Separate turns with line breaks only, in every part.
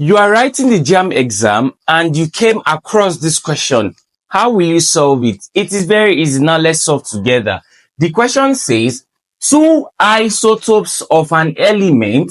You are writing the Jamb exam and you came across this question. How will you solve it? It is very easy. Now let's solve together. The question says two isotopes of an element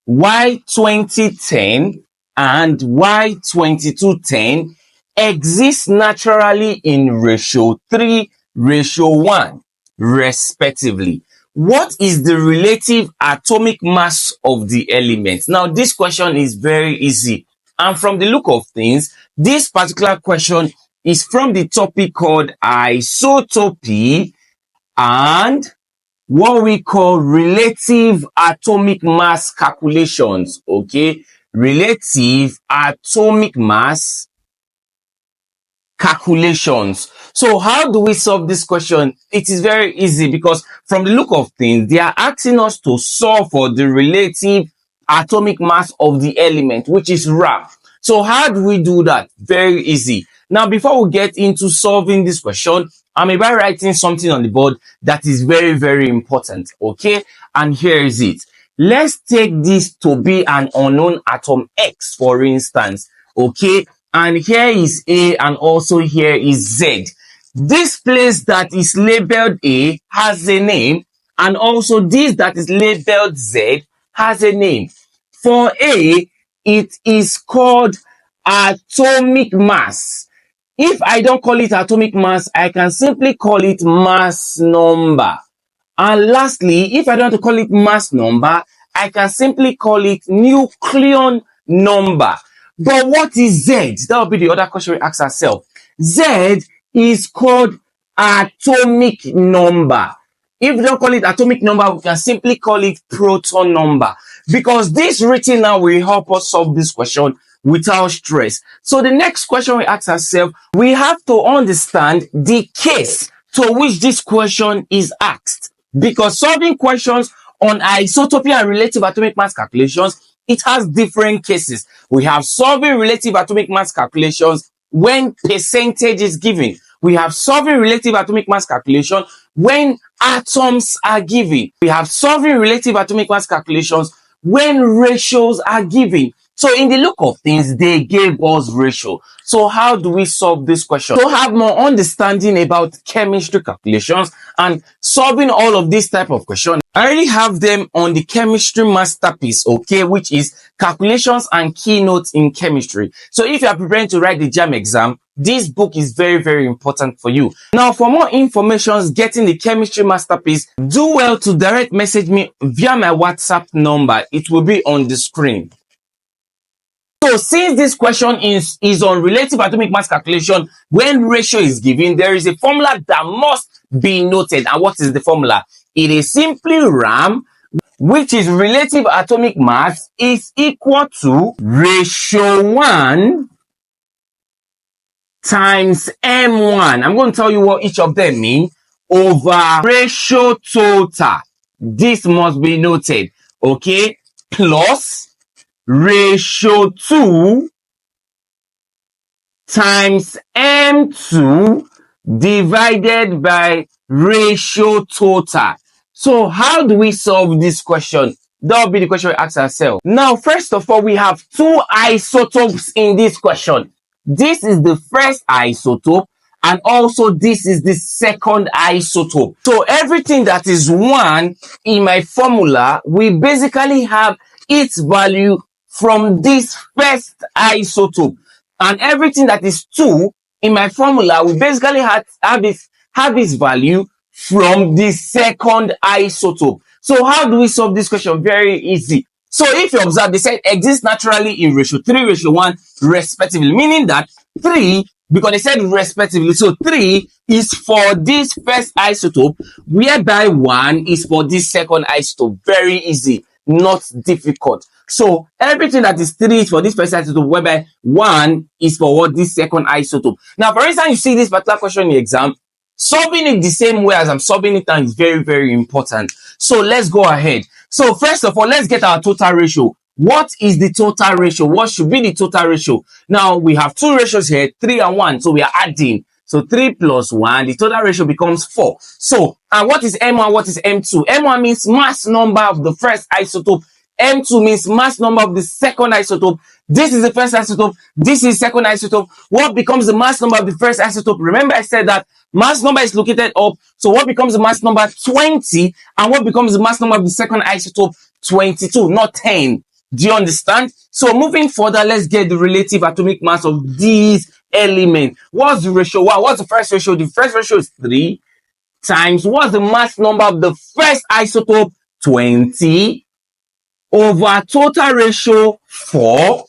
Y2010 and Y2210 exist naturally in ratio 3:1 respectively. What is the relative atomic mass of the element? Now, this question is very easy. And from the look of things, this particular question is from the topic called isotopy and what we call relative atomic mass calculations. Okay, relative atomic mass calculations. So how do we solve this question? It is very easy because from the look of things, they are asking us to solve for the relative atomic mass of the element, which is Ra. So how do we do that? Very easy. Now, before we get into solving this question, I'm about writing something on the board that is very, very important. Okay, and here is it. Let's take this to be an unknown atom X, for instance. Okay, and here is A and also here is Z. This place that is labeled A has a name, and also this that is labeled Z has a name. For A, it is called atomic mass. If I don't call it atomic mass, I can simply call it mass number. And lastly, if I don't want to call it mass number, I can simply call it nucleon number. But what is Z? That will be the other question we ask ourselves. Z is called atomic number. If we don't call it atomic number, we can simply call it proton number. Because this written now will help us solve this question without stress. So the next question we ask ourselves, we have to understand the case to which this question is asked. Because solving questions on isotopy and relative atomic mass calculations, it has different cases. We have solving relative atomic mass calculations when percentage is given. We have solving relative atomic mass calculation when atoms are given. We have solving relative atomic mass calculations when ratios are given. So in the look of things, they gave us ratio. So how do we solve this question? To have more understanding about chemistry calculations and solving all of this type of questions, I already have them on the chemistry masterpiece, okay, which is calculations and keynotes in chemistry. So if you are preparing to write the Jamb exam, this book is very, very important for you. Now, for more information getting the chemistry masterpiece, do well to direct message me via my WhatsApp number. It will be on the screen. So since this question is on relative atomic mass calculation, when ratio is given, there is a formula that must be noted. And what is the formula? It is simply RAM, which is relative atomic mass, is equal to ratio 1 times M1. I'm going to tell you what each of them mean over ratio total. This must be noted, okay? Plus ratio 2 times M2 divided by ratio total. So how do we solve this question? That will be the question we ask ourselves. Now, first of all, we have two isotopes in this question. This is the first isotope and also this is the second isotope. So everything that is 1 in my formula, we basically have its value from this first isotope, and everything that is 2 in my formula, we basically have its value from the second isotope. So how do we solve this question? Very easy. So if you observe, they said exists naturally in ratio 3:1 respectively, meaning that 3, because they said respectively, so 3 is for this first isotope, whereby 1 is for this second isotope. Very easy, not difficult. So everything that is 3 is for this first isotope, whereby 1 is for what, this second isotope. Now, for instance, you see this particular question in the exam, solving it the same way as I'm solving it now is very, very important. So let's go ahead. So first of all, let's get our total ratio. What is the total ratio? What should be the total ratio? Now, we have two ratios here, 3 and 1. So we are adding. So 3 plus 1, the total ratio becomes 4. So, and what is M1? What is M2? M1 means mass number of the first isotope. M2 means mass number of the second isotope. This is the first isotope. This is second isotope. What becomes the mass number of the first isotope? Remember I said that mass number is located up. So what becomes the mass number? 20. And what becomes the mass number of the second isotope? 22, not 10. Do you understand? So moving further, let's get the relative atomic mass of these elements. What's the ratio? Wow, what's the first ratio? The first ratio is 3 times what's the mass number of the first isotope? 20 over total ratio 4,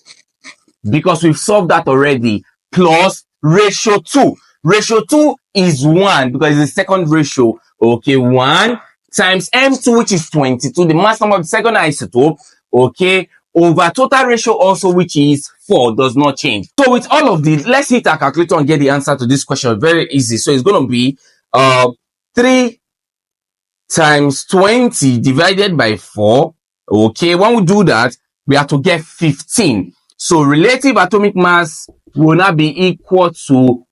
because we've solved that already, plus ratio 2. Ratio 2 is 1 because it's the second ratio. Okay, 1 times M2, which is 22, the mass number of the second isotope, okay, over total ratio also, which is 4, does not change. So with all of this, let's hit our calculator and get the answer to this question. Very easy. So it's going to be 3 times 20 divided by 4. Okay, when we do that, we have to get 15. So relative atomic mass will now be equal to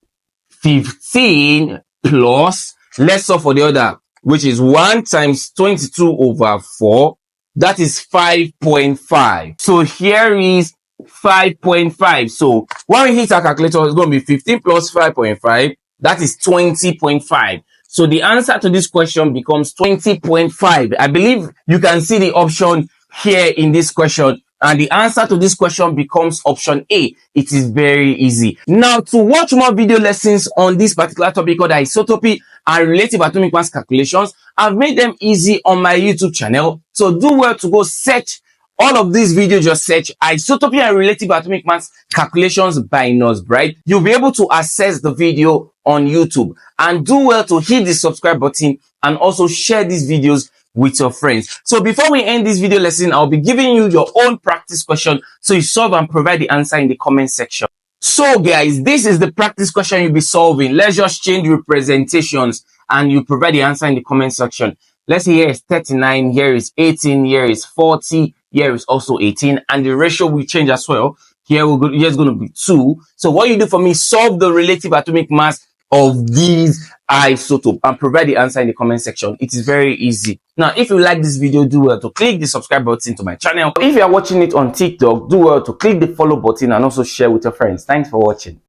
15 plus, let's solve for the other, which is 1 times 22 over 4. That is 5.5. So here is 5.5. So when we hit our calculator, it's going to be 15 plus 5.5. That is 20.5. So the answer to this question becomes 20.5. I believe you can see the option here in this question. And the answer to this question becomes option A. It is very easy. Now, to watch more video lessons on this particular topic called isotopy and relative atomic mass calculations, I've made them easy on my YouTube channel. So do well to go search all of these videos. Just search isotopy and relative atomic mass calculations by Bright. You'll be able to access the video on YouTube. And do well to hit the subscribe button and also share these videos with your friends. So before we end this video lesson, I'll be giving you your own practice question so you solve and provide the answer in the comment section. So guys, this is the practice question you'll be solving. Let's just change representations and you provide the answer in the comment section. Let's see, here is 39, here is 18, here is 40, here is also 18, and the ratio will change as well. Here here's going to be 2. So what you do for me, solve the relative atomic mass of these isotope and provide the answer in the comment section. It is very easy. Now, if you like this video, do well to click the subscribe button to my channel. If you are watching it on TikTok, do well to click the follow button and also share with your friends. Thanks for watching.